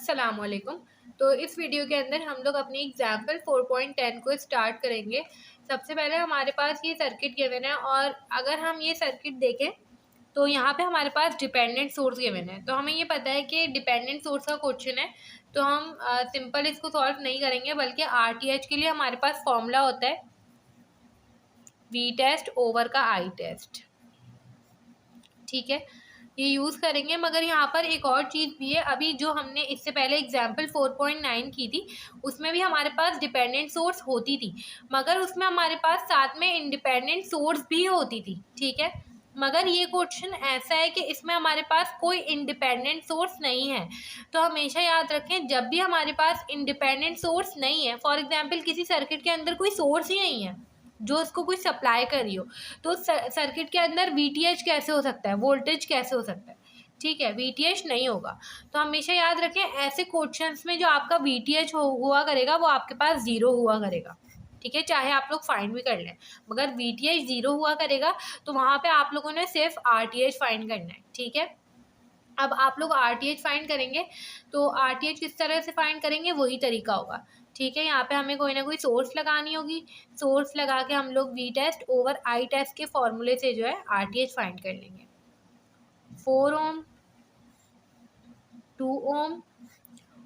अस्सलामुअलैकुम। तो इस वीडियो के अंदर हम लोग अपनी एग्जाम्पल 4.10 को स्टार्ट करेंगे। सबसे पहले हमारे पास ये सर्किट गिवन है और अगर हम ये सर्किट देखें तो यहाँ पे हमारे पास डिपेंडेंट सोर्स गिवन है। तो हमें ये पता है कि डिपेंडेंट सोर्स का क्वेश्चन है, तो हम सिंपल इसको सॉल्व नहीं करेंगे, बल्कि RTH के लिए हमारे पास फॉर्मूला होता है V टेस्ट ओवर का I टेस्ट। ठीक है, ये यूज़ करेंगे। मगर यहाँ पर एक और चीज़ भी है, अभी जो हमने इससे पहले एग्जाम्पल 4.9 की थी उसमें भी हमारे पास डिपेंडेंट सोर्स होती थी, मगर उसमें हमारे पास साथ में इंडिपेंडेंट सोर्स भी होती थी। ठीक है, मगर ये क्वेश्चन ऐसा है कि इसमें हमारे पास कोई इंडिपेंडेंट सोर्स नहीं है। तो हमेशा याद रखें, जब भी हमारे पास इंडिपेंडेंट सोर्स नहीं है, फॉर एग्जांपल किसी सर्किट के अंदर कोई सोर्स ही नहीं है जो उसको कोई सप्लाई कर रही हो, तो सर्किट के अंदर VTH कैसे हो सकता है, वोल्टेज कैसे हो सकता है। ठीक है, VTH नहीं होगा। तो हमेशा याद रखें, ऐसे क्वेश्चंस में जो आपका VTH हुआ करेगा वो आपके पास ज़ीरो हुआ करेगा। ठीक है, चाहे आप लोग फाइंड भी कर लें, मगर VTH ज़ीरो हुआ करेगा तो वहाँ पे आप लोगों ने सिर्फ RTH फाइंड करना है। ठीक है, अब आप लोग RTH फाइंड करेंगे तो RTH किस तरह से फाइंड करेंगे, वही तरीका होगा। ठीक है, यहाँ पे हमें कोई ना कोई सोर्स लगानी होगी, सोर्स लगा के हम लोग V test over I test के फॉर्मूले से जो है RTH फाइंड कर लेंगे। 4 ओम, 2 ओम,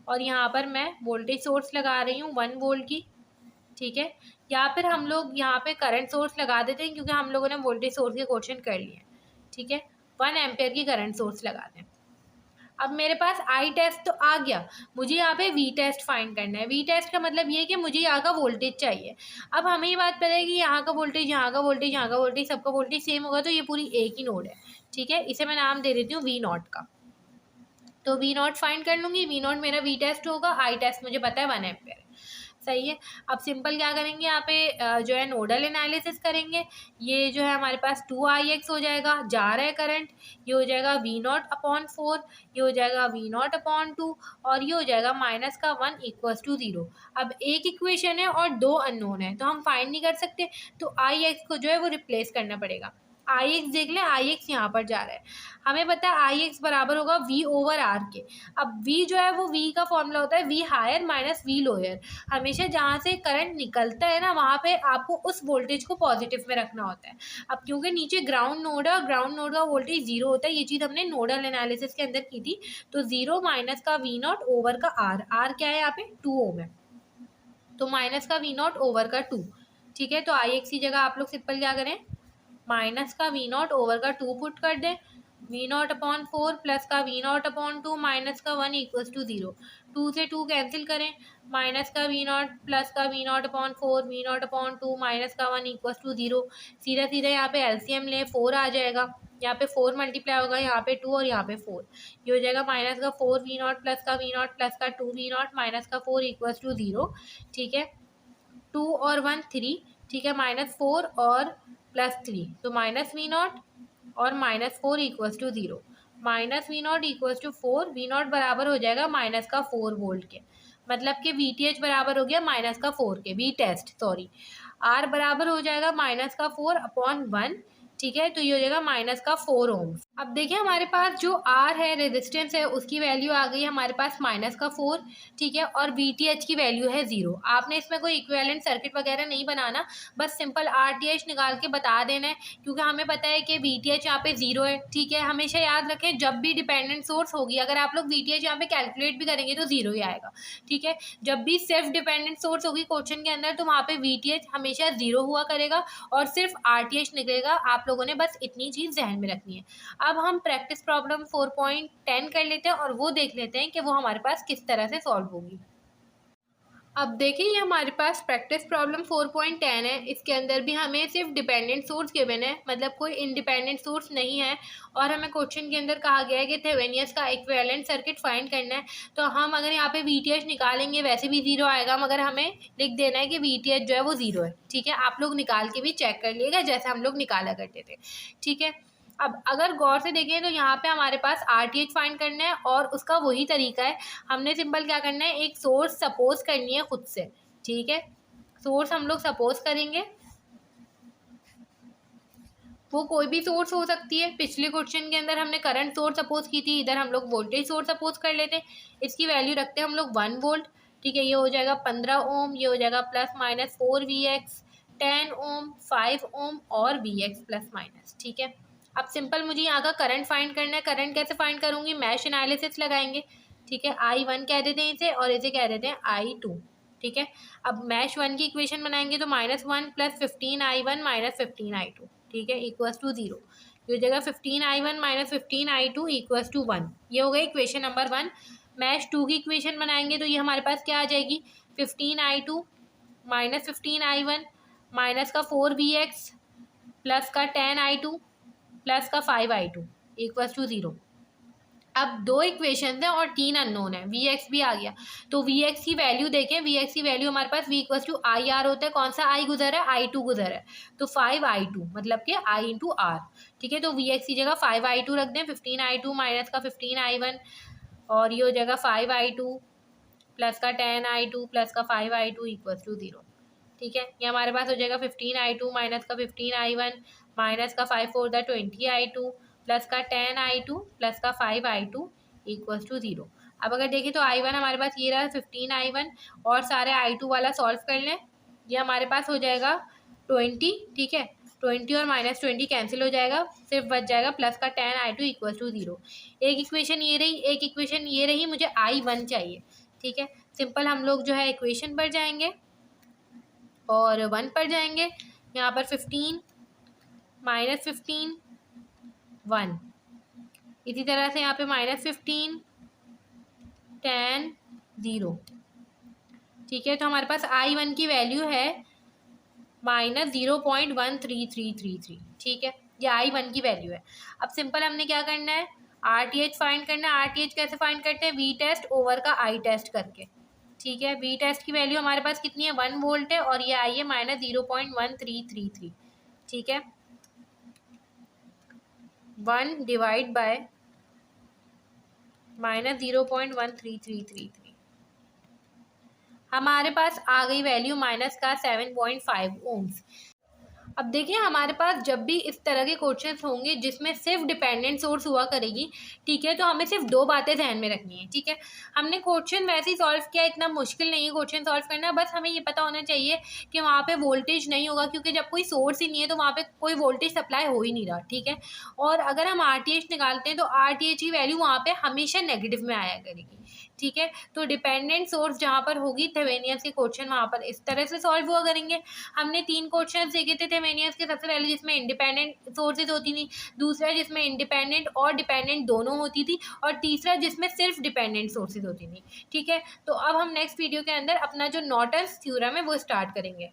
और यहाँ पर मैं वोल्टेज सोर्स लगा रही हूँ 1 वोल्ट की। ठीक है, या फिर हम लोग यहाँ पे करंट सोर्स लगा देते हैं, क्योंकि हम लोगों ने वोल्टेज सोर्स के क्वेश्चन कर लिए। ठीक है, 1 एम्पेयर की करंट सोर्स लगा दें। अब मेरे पास I टेस्ट तो आ गया, मुझे यहाँ पे V टेस्ट फाइंड करना है। V टेस्ट का मतलब ये है कि मुझे यहाँ का वोल्टेज चाहिए। अब हमें ये बात पता है कि यहाँ का वोल्टेज, यहाँ का वोल्टेज, यहाँ का वोल्टेज, सबका वोल्टेज सेम होगा, तो ये पूरी एक ही नोड है। ठीक है, इसे मैं नाम दे देती हूँ V0 का। तो V0 फाइंड कर लूँगी, V0 मेरा V टेस्ट होगा, I टेस्ट मुझे पता है 1 एम्पेयर। सही है, अब सिंपल क्या करेंगे, यहाँ पे जो है नोडल एनालिसिस करेंगे। ये जो है हमारे पास 2Ix हो जाएगा, जा रहा है करंट, ये हो जाएगा V0/4, ये हो जाएगा V0/2, और ये हो जाएगा माइनस का 1 इक्वल्स टू 0। अब एक इक्वेशन है और 2 अननोन है, तो हम फाइंड नहीं कर सकते, तो Ix को जो है वो रिप्लेस करना पड़ेगा। Ix देख लें, Ix यहाँ पर जा रहा है, हमें पता है Ix बराबर होगा V ओवर R के। अब V जो है वो V का फॉर्मूला होता है V higher minus V lower. हमेशा जहाँ से करंट निकलता है ना, वहाँ पे आपको उस वोल्टेज को पॉजिटिव में रखना होता है। अब क्योंकि नीचे ग्राउंड नोड है और ग्राउंड नोड का वोल्टेज जीरो होता है, ये चीज़ हमने नोडल एनालिसिस के अंदर की थी। तो 0 माइनस का V0 ओवर का R क्या है यहाँ पे 2 ओम है, तो माइनस का V0 ओवर का 2। ठीक है, तो Ix की जगह आप लोग सिंपल क्या करें, माइनस का V0 ओवर का 2 पुट कर दें। V0/4 प्लस का V0/2 माइनस का 1 इक्वल्स टू 0। 2 से 2 कैंसिल करें, माइनस का V0 प्लस का V0/4, V0/2 माइनस का 1 इक्वल्स टू 0। सीधा सीधा यहाँ पे LCM लें, 4 आ जाएगा। यहाँ पे 4 मल्टीप्लाई होगा, यहाँ पे 2 और यहाँ पे 4। ये हो जाएगा माइनस का 4 V0 प्लस का V0 प्लस का 2 V0 माइनस का 4 इक्वल्स टू 0। ठीक है, 2 और 1 3। ठीक है, -4 और +3, तो -V0 और -4 equals to 0। -V0 equals to 4, V0 बराबर हो जाएगा माइनस का 4 वोल्ट के, मतलब कि VTH बराबर हो गया माइनस का 4 के, V टेस्ट सॉरी। R बराबर हो जाएगा माइनस का 4/1। ठीक है, तो ये हो जाएगा माइनस का 4 ओम। अब देखिए हमारे पास जो R है, रेजिस्टेंस है, उसकी वैल्यू आ गई हमारे पास माइनस का 4। ठीक है, और VTH की वैल्यू है 0। आपने इसमें कोई इक्विवेलेंट सर्किट वगैरह नहीं बनाना, बस सिंपल RTH निकाल के बता देना है, क्योंकि हमें पता है कि VTH यहाँ पे 0 है। ठीक है, हमेशा याद रखें, जब भी डिपेंडेंट सोर्स होगी, अगर आप लोग VTH यहाँ पे कैलकुलेट भी करेंगे तो 0 ही आएगा। ठीक है, जब भी सिर्फ डिपेंडेंट सोर्स होगी क्वेश्चन के अंदर, तो वहाँ पे VTH हमेशा 0 हुआ करेगा और सिर्फ RTH निकलेगा। आप लोगों ने बस इतनी चीज़ ध्यान में रखनी है। अब हम प्रैक्टिस प्रॉब्लम 4.10 कर लेते हैं और वो देख लेते हैं कि वो हमारे पास किस तरह से सॉल्व होगी। अब देखिए, ये हमारे पास प्रैक्टिस प्रॉब्लम 4.10 है। इसके अंदर भी हमें सिर्फ डिपेंडेंट सोर्स गिवन है, मतलब कोई इंडिपेंडेंट सोर्स नहीं है, और हमें क्वेश्चन के अंदर कहा गया है कि थेवेनियस का इक्विवेलेंट सर्किट फाइंड करना है। तो हम अगर यहाँ पे VTH निकालेंगे, वैसे भी 0 आएगा, मगर हमें लिख देना है कि VTH जो है वो 0 है। ठीक है, आप लोग निकाल के भी चेक कर लीजिएगा जैसे हम लोग निकाला करते थे। ठीक है, अब अगर गौर से देखें तो यहाँ पे हमारे पास RTH फाइंड करना है, और उसका वही तरीका है। हमने सिंपल क्या करना है, एक सोर्स सपोज करनी है खुद से। ठीक है, सोर्स हम लोग सपोज करेंगे, वो कोई भी सोर्स हो सकती है। पिछले क्वेश्चन के अंदर हमने करंट सोर्स सपोज की थी, इधर हम लोग वोल्टेज सोर्स सपोज कर लेते हैं। इसकी वैल्यू रखते हैं हम लोग 1 वोल्ट। ठीक है, ये हो जाएगा 15 ओम, ये हो जाएगा प्लस माइनस 4 Vx, 10 ओम, 5 ओम और Vx प्लस माइनस। ठीक है, अब सिंपल मुझे यहाँ का करंट फाइंड करना है। करंट कैसे फाइंड करूँगी, मैश एनालिसिस लगाएंगे। ठीक है, I1 कह देते हैं इसे और इसे कह देते हैं I2। ठीक है, अब मैश 1 की इक्वेशन बनाएंगे तो -1 + 15I1 - 15I2। ठीक है, इक्वल्स टू 0। ये हो जाएगा 15I1 - 15I2 इक्वल्स टू 1। ये हो गई इक्वेशन नंबर 1। मैश 2 की इक्वेशन बनाएंगे तो ये हमारे पास क्या आ जाएगी, 15I2 - 15I1 माइनस का 4Vx प्लस का 10I2 प्लस का 5I2 इक्वल्स टू 0। अब 2 इक्वेशन है और 3 अननोन है, Vx भी आ गया। तो Vx की वैल्यू देखें, Vx की वैल्यू हमारे पास V equals to I R होता है। कौन सा I गुजर है, I2 गुजर है, तो 5I2 मतलब कि I इंटू आर। ठीक है, तो Vx की जगह 5I2 रख दें, 15I2 माइनस का 15I1 और ये हो जाएगा 5I2 प्लस का 10I2 प्लस का 5I2 इक्वल्स टू 0। ठीक है, ये हमारे पास हो जाएगा 15I2 माइनस का 15I1 माइनस का 5 4 द 20I2 प्लस का 10I2 प्लस का 5I2 इक्वल्स टू 0। अब अगर देखें तो I1 हमारे पास ये रहा 15I1 और सारे I2 वाला सॉल्व कर लें, ये हमारे पास हो जाएगा 20। ठीक है, 20 और -20 कैंसिल हो जाएगा, सिर्फ बच जाएगा प्लस का 10I2 इक्वल्स टू 0। एक इक्वेशन ये रही, एक इक्वेशन ये रही, मुझे I1 चाहिए। ठीक है, सिंपल हम लोग जो है इक्वेशन पर जाएंगे और 1 पर जाएंगे। यहाँ पर 15 -15 1, इसी तरह से यहाँ पे -15 10 0। ठीक है, तो हमारे पास I1 की वैल्यू है -0.13333। ठीक है, ये I1 की वैल्यू है। अब सिंपल हमने क्या करना है, RTH फाइंड करना है। RTH कैसे फाइंड करते हैं, V टेस्ट ओवर का I टेस्ट करके। ठीक है, V टेस्ट की वैल्यू हमारे पास कितनी है, 1 वोल्ट है और ये आई है -0.1333। ठीक है, 1 डिवाइड बाय -0.13333 हमारे पास आ गई वैल्यू माइनस का 7.5 ओम्स। अब देखिए हमारे पास जब भी इस तरह के क्वेश्चंस होंगे जिसमें सिर्फ डिपेंडेंट सोर्स हुआ करेगी, ठीक है, तो हमें सिर्फ 2 बातें ध्यान में रखनी है। ठीक है, हमने क्वेश्चन वैसे ही सॉल्व किया, इतना मुश्किल नहीं है क्वेश्चन सॉल्व करना, बस हमें ये पता होना चाहिए कि वहाँ पे वोल्टेज नहीं होगा, क्योंकि जब कोई सोर्स ही नहीं है तो वहाँ पे कोई वोल्टेज सप्लाई हो ही नहीं रहा। ठीक है, और अगर हम RTH निकालते हैं तो RTH की वैल्यू वहाँ पे हमेशा नेगेटिव में आया करेगी। ठीक है, तो डिपेंडेंट सोर्स जहाँ पर होगी थेवेनियंस के क्वेश्चन वहाँ पर इस तरह से सॉल्व हुआ करेंगे। हमने 3 क्वेश्चन देखे थे थेवेनियंस के, सबसे पहले जिसमें इंडिपेंडेंट सोर्सेज होती थी, दूसरा जिसमें इंडिपेंडेंट और डिपेंडेंट दोनों होती थी, और तीसरा जिसमें सिर्फ डिपेंडेंट सोर्सेज होती थी। ठीक है, तो अब हम नेक्स्ट वीडियो के अंदर अपना जो नॉर्टन्स थ्योरम है वो स्टार्ट करेंगे।